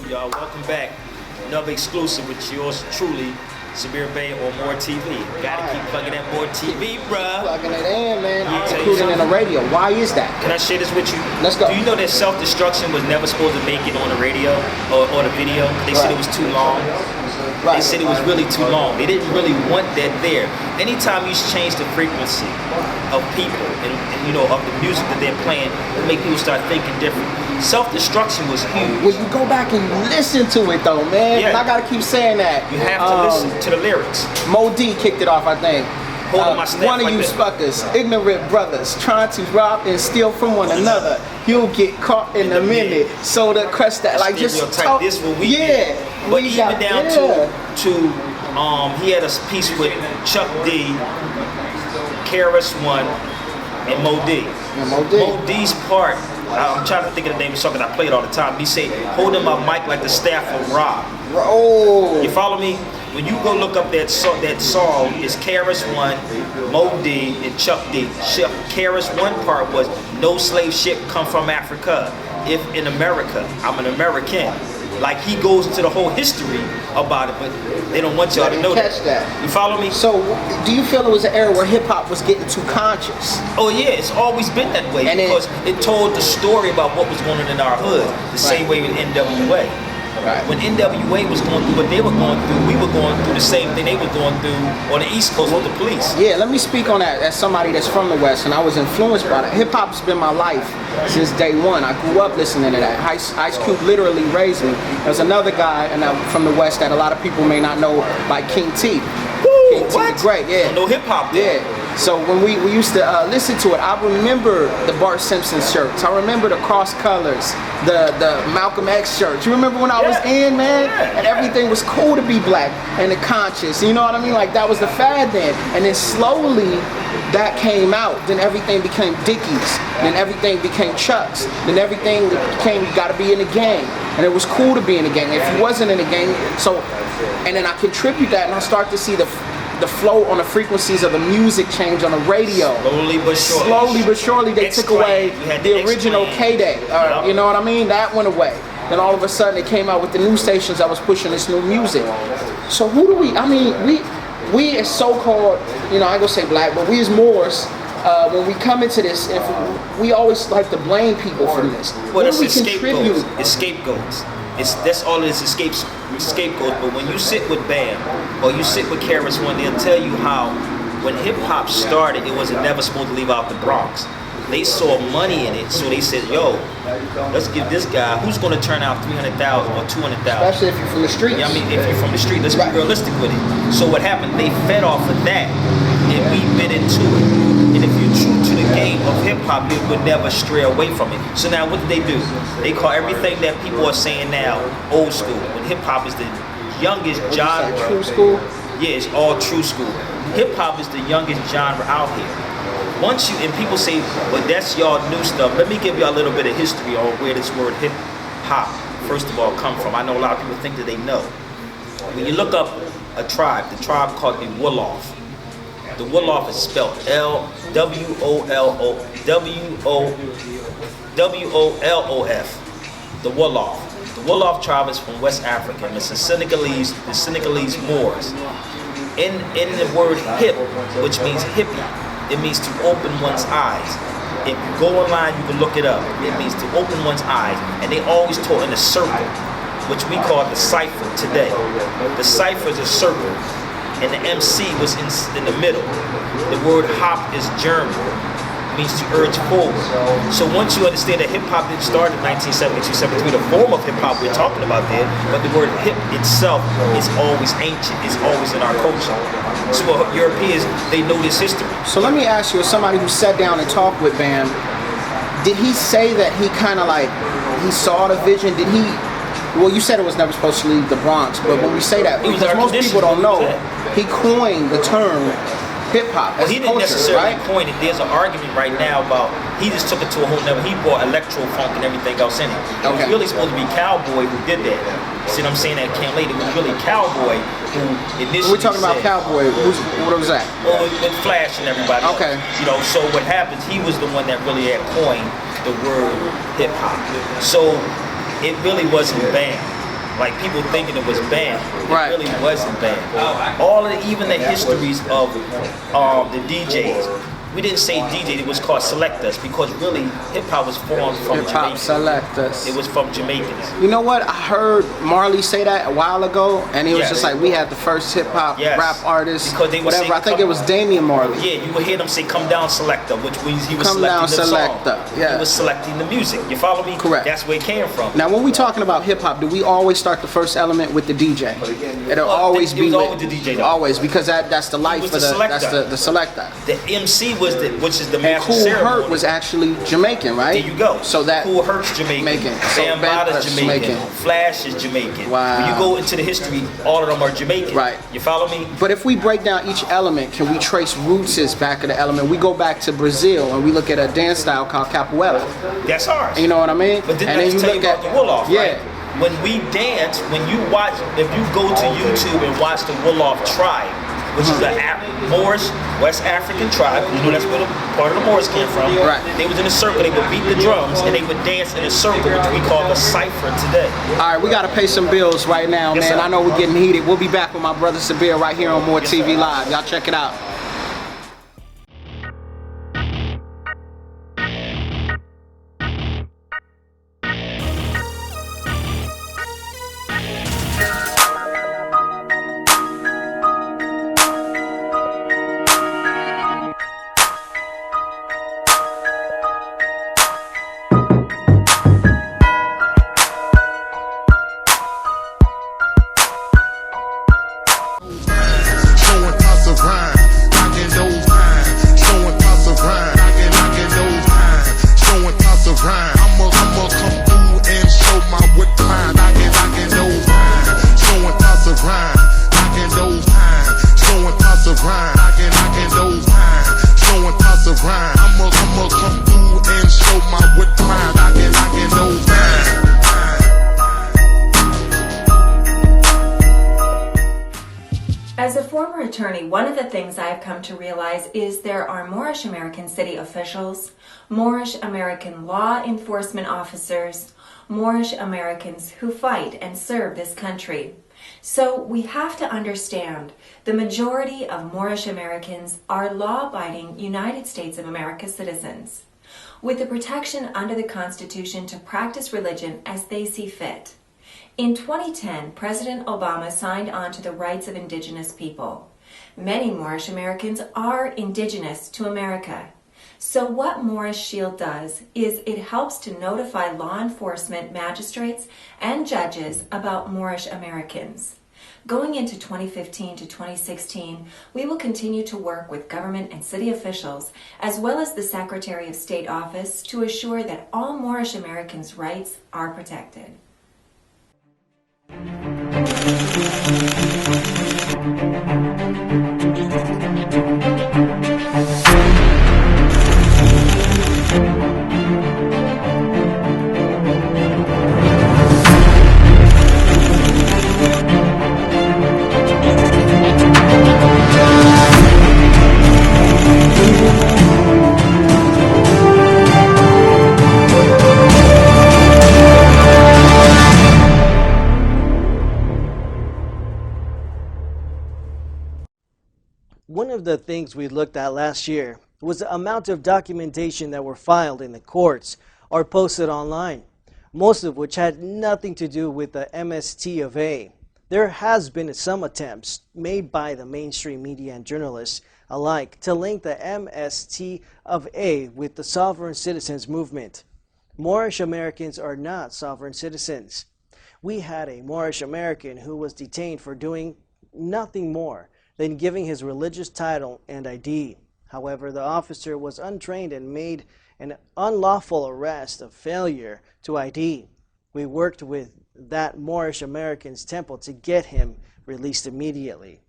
Y'all, welcome back. Another exclusive with yours truly, Sabir Bay on Moor TV. Gotta keep plugging that Moor TV, bruh. Plugging it in, man. Including in the radio. Why is that? Can I share this with you? Let's go. Do you know that self-destruction was never supposed to make it on the radio or the video? They said it was too long. They said it was really too long. They didn't really want that there. Anytime you change the frequency of people and you know, of the music that they're playing, it make people start thinking different. Self-destruction was huge. Well, you go back and you listen to it though, man. Yeah. And I gotta keep saying that. You have to listen to the lyrics. Mo D kicked it off, I think. One of you suckers, ignorant brothers, trying to rob and steal from one another. You'll get caught in a minute. So to crush that, like just talk. This what we did. But even down to he had a piece with Chuck D, Karis One, and Mo D. Mo D's part, I'm trying to think of the name of the song that I play it all the time. He say, holding my mic like the staff of Rob. Oh. You follow me? When you go look up that song is Karis One, Mo D, and Chuck D. Karis One part was, no slave ship come from Africa. If in America, I'm an American. Like he goes into the whole history about it, but they don't want y'all to know that. You follow me? So, do you feel it was an era where hip hop was getting too conscious? Oh yeah, it's always been that way, and because it told the story about what was going on in our hood, the same way with NWA. Right. When NWA was going through what they were going through, we were going through the same thing they were going through on the East Coast with the police. Yeah, let me speak on that as somebody that's from the West, and I was influenced by that. Hip hop's been my life since day one. I grew up listening to that. Ice Cube literally raised me. There's another guy from the West that a lot of people may not know, like King T. Woo, King T, great, yeah. No hip hop. Yeah. So when we used to listen to it, I remember the Bart Simpson shirts. I remember the cross colors, the Malcolm X shirts. You remember when I was in, man? And everything was cool to be black and the conscious. You know what I mean? Like that was the fad then. And then slowly that came out. Then everything became Dickies. Then everything became Chucks. Then everything became, you gotta be in the gang. And it was cool to be in the gang. If you wasn't in the gang, and then I contribute that and I start to see the flow on the frequencies of the music change on the radio. Slowly but surely they took away the original K-Day. You know what I mean? That went away. Then all of a sudden it came out with the new stations that was pushing this new music. So who do we, I mean, we as so-called, you know, I ain't gonna say black, but we as Moors, when we come into this, we always like to blame people for this. Well, that's scapegoats. It's scapegoats. That's all it is, scapegoats. But when you sit with Bam or you sit with Karis One, they'll tell you how when hip hop started, it was never supposed to leave out the Bronx. They saw money in it, so they said, "Yo, let's give this guy who's going to turn out 300,000 or 200,000." Especially if you're from the street. Yeah, I mean, if you're from the street, let's be realistic with it. So what happened? They fed off of that, and we bit into it. And if you're true to the game of hip hop, you would never stray away from it. So now, what do? They call everything that people are saying now old school. When hip hop is the youngest genre. True school. Yeah, it's all true school. Hip hop is the youngest genre out here. Once you, and people say, well, that's y'all new stuff. Let me give you a little bit of history on where this word hip hop, first of all, come from. I know a lot of people think that they know. When you look up a tribe, the tribe called the Wolof. The Wolof is spelled W-O-L-O-F. The Wolof. The Wolof tribe is from West Africa, and it's the Senegalese Moors. In the word hip, which means hippie, it means to open one's eyes. If you go online, you can look it up. It means to open one's eyes. And they always taught in a circle, which we call the cipher today. The cipher is a circle, and the MC was in the middle. The word hop is German, means to urge forward. So once you understand that hip-hop didn't start in 1972, 73, the form of hip-hop we're talking about there, but the word hip itself is always ancient, it's always in our culture. So Europeans, they know this history. So let me ask you, as somebody who sat down and talked with Bam, did he say that he kind of like, he saw the vision? Did he, well, you said it was never supposed to leave the Bronx, but when we say that, because most people don't know, he coined the term hip-hop. Well, he didn't necessarily coin it. There's an argument right now about, he just took it to a whole nother, he brought electro funk and everything else in it. It was really supposed to be Cowboy who did that. See what I'm saying? That came later. It was really Cowboy who initially we're talking about Cowboy. What was that? Well, with Flash and everybody else. Okay. You know, so what happens, he was the one that really had coined the word hip-hop. So it really wasn't Bam. like people thinking it was banned. It Right. really wasn't banned. All of even the histories of the DJs. We didn't say DJ, it was called selectors because really hip hop was formed from Hip hop Jamaicans. selectors. It was from Jamaicans. You know what? I heard Marley say that a while ago, and he was Yeah. just like, we had the first hip hop Yes. rap artist, Because they would whatever. say, I think come- it was Damian Marley. Yeah, you would hear them say "Come down, selector," which means he was Come selecting down, the selector, song. yeah. He was selecting the music. You follow me? Correct. That's where it came from. Now, when we talking about hip hop, do we always start the first element with the DJ? It'll always it be was with, always the DJ, though. always, because that's the life was of the that's selector. the selector. The MC was which is the And master Cool ceremony. Herc was actually Jamaican, right? There you go. So that Cool Herc's Jamaican. So Bambaada's Jamaican. Jamaican. Flash is Jamaican. Wow. When you go into the history, all of them are Jamaican. Right. You follow me? But if we break down each element, can we trace roots back of the element? We go back to Brazil and we look at a dance style called capoeira. That's ours. You know what I mean? But then and let's tell you about the Wolof, yeah. right? When we dance, when you watch, if you go to YouTube and watch the Wolof tribe, which is the Moorish West African tribe, you know that's where the part of the Moors came from. Right. They was in a circle, they would beat the drums, and they would dance in a circle, which we call the cipher today. All right, we got to pay some bills right now, Yes, man. sir. I know we're getting heated. We'll be back with my brother Sabir right here on Moor Yes, TV sir. Live. Y'all check it out. Showing thoughts of rhyme, knocking those times. Showing thoughts of rhyme, knocking those times. Showing thoughts of rhyme. I'ma come through and show my what time. Knocking those times. Showing thoughts of rhyme, knocking those times. Showing thoughts of rhyme, knocking those times. Showing thoughts of rhyme. I'ma come through and show my what time. Knocking those times. As a former attorney, one of the things I have come to realize is there are Moorish American city officials, Moorish American law enforcement officers, Moorish Americans who fight and serve this country. So we have to understand the majority of Moorish Americans are law-abiding United States of America citizens, with the protection under the Constitution to practice religion as they see fit. In 2010, President Obama signed on to the rights of indigenous people. Many Moorish Americans are indigenous to America. So what Moorish Shield does is it helps to notify law enforcement magistrates and judges about Moorish Americans. Going into 2015 to 2016, we will continue to work with government and city officials, as well as the Secretary of State office, to assure that all Moorish Americans' rights are protected. One of the things we looked at last year was the amount of documentation that were filed in the courts or posted online, most of which had nothing to do with the MST of A. There has been some attempts made by the mainstream media and journalists alike to link the MST of A with the sovereign citizens movement. Moorish Americans are not sovereign citizens. We had a Moorish American who was detained for doing nothing more than giving his religious title and ID. However, the officer was untrained and made an unlawful arrest of failure to ID. We worked with that Moorish American's temple to get him released immediately.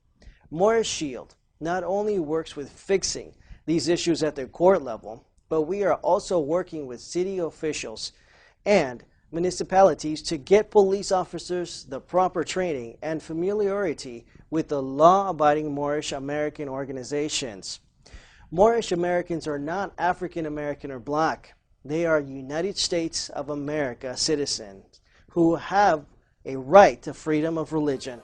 Moorish Shield not only works with fixing these issues at the court level, but we are also working with city officials and municipalities to get police officers the proper training and familiarity with the law-abiding Moorish American organizations. Moorish Americans are not African American or black. They are United States of America citizens who have a right to freedom of religion.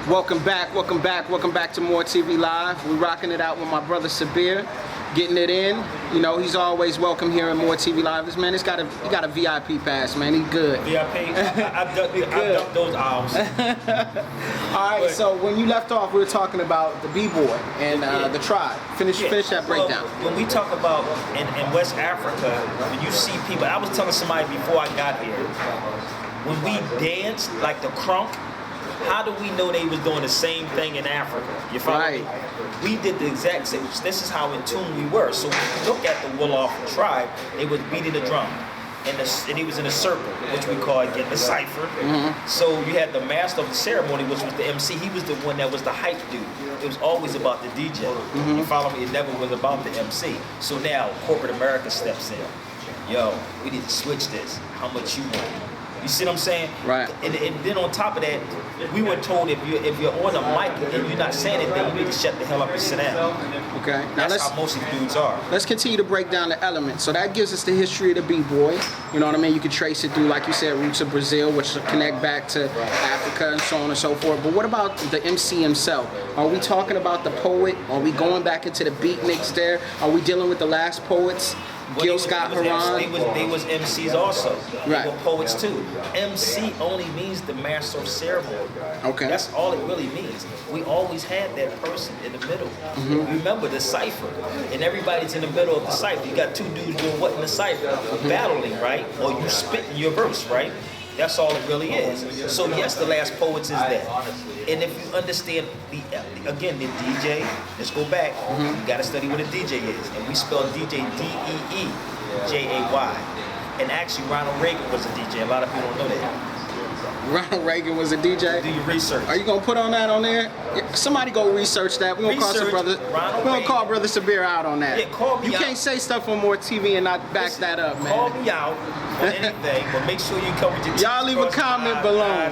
Welcome back to Moor TV Live. We're rocking it out with my brother Sabir, getting it in. You know, he's always welcome here at Moor TV Live. This man, he got a VIP pass, man. He's good. VIP? I've ducked those hours. All right, so when you left off, we were talking about the B-boy and the tribe. Finish that breakdown. Well, when we talk about in West Africa, when you see people, I was telling somebody before I got here, when we danced like the crunk, how do we know they was doing the same thing in Africa? You follow me? We did the exact same. This is how in tune we were. So when you look at the Wolof tribe, they was beating the drum. And he was in a circle, which we call, again, the cipher. So you had the master of the ceremony, which was the MC. He was the one that was the hype dude. It was always about the DJ. You follow me? It never was about the MC. So now corporate America steps in. Yo, we need to switch this. How much you want? You see what I'm saying? Right. And then on top of that, we were told if you're on a mic and you're not saying anything, you need to shut the hell up and sit down. Okay. Now That's how most of the dudes are. Let's continue to break down the elements. So that gives us the history of the B-boy. You know what I mean? You can trace it through, like you said, roots of Brazil, which connect back to Africa and so on and so forth. But what about the MC himself? Are we talking about the poet? Are we going back into the beatniks there? Are we dealing with the last poets? Gil Scott Heron. They was MCs also. Right. They were poets too. MC only means the master of ceremony. Okay. That's all it really means. We always had that person in the middle. Remember the cipher, and everybody's in the middle of the cipher. You got two dudes doing what in the cipher? Battling, right? Or you spitting your verse, right? That's all it really is. So yes, the last poets is that. And if you understand the DJ, let's go back. You gotta study what a DJ is. And we spell DJ D-E-E-J-A-Y. And actually Ronald Reagan was a DJ. A lot of people don't know that. Ronald Reagan was a DJ? Do your research. Are you gonna put on that on there? Somebody go research that. We're gonna call brother Sabir out on that. Yeah, call me out. You can't say stuff on Moor TV and not back that up, man. Call me out on anything, but make sure you come with your Y'all leave a comment below.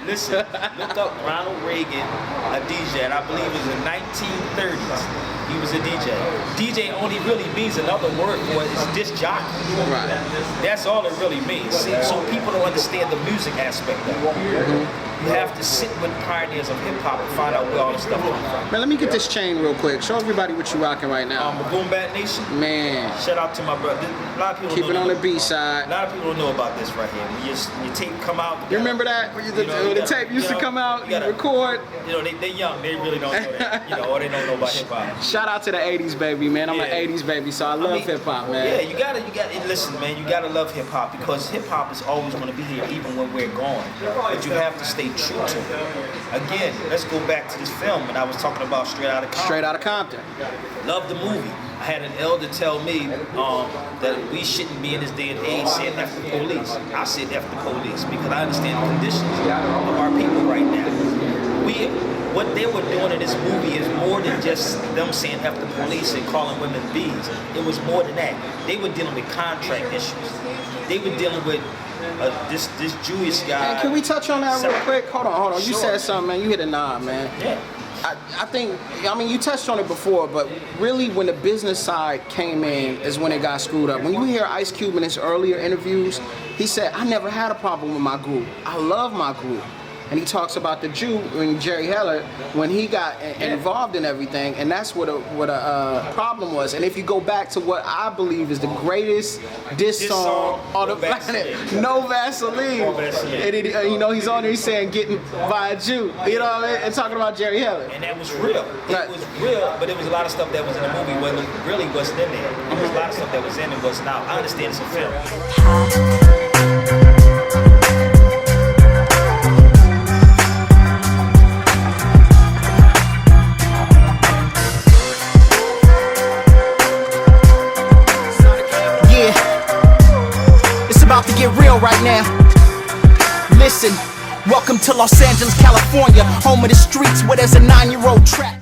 Listen, look up Ronald Reagan, a DJ, and I believe it was in the 1930s. He was a DJ. DJ only really means another word for it is disc jockey. Right. That's all it really means. See, so people don't understand the music aspect of it. You have to sit with pioneers of hip hop and find out where all this stuff comes from. Man, let me get this chain real quick. Show everybody what you rocking right now. Boom Bat Nation. Man. Shout out to my brother. A lot of people keep it on the B side. A lot of people don't know about this right here. When your tape come out. You remember that? When the tape used to come out, you record. You know, they young. They really don't know that. You know, or they don't know about hip hop. Shout out to the 80s baby, man. I'm an 80s baby, so I love hip hop, man. Yeah, you gotta listen, man, you gotta love hip hop because hip hop is always gonna be here even when we're gone. But you have to stay true to it. Again, let's go back to this film and I was talking about Straight Outta Compton. Straight Outta Compton. Love the movie. I had an elder tell me that we shouldn't be in this day and age saying F the police. I said F the police because I understand the conditions of our people right now. What they were doing in this movie is more than just them saying F the police and calling women bees. It was more than that. They were dealing with contract issues. They were dealing with this Jewish guy. Hey, can we touch on that real quick? Hold on. Sure. You said something, man. You hit a knob, man. Yeah. I think, you touched on it before, but really when the business side came in is when it got screwed up. When you hear Ice Cube in his earlier interviews, he said, I never had a problem with my group. I love my group. And he talks about the Jew, Jerry Heller, when he got involved in everything, and that's what a problem was. And if you go back to what I believe is the greatest diss song on the planet, No Vaseline. And he's on there, he's saying getting by a Jew, you know what I mean? And talking about Jerry Heller. And that was real. It was real, but it was a lot of stuff that was in the movie really wasn't in there. There was a lot of stuff that was in and wasn't out. I understand it's a film. About to get real right now. Listen, welcome to Los Angeles, California, home of the streets where there's a 9-year-old trap.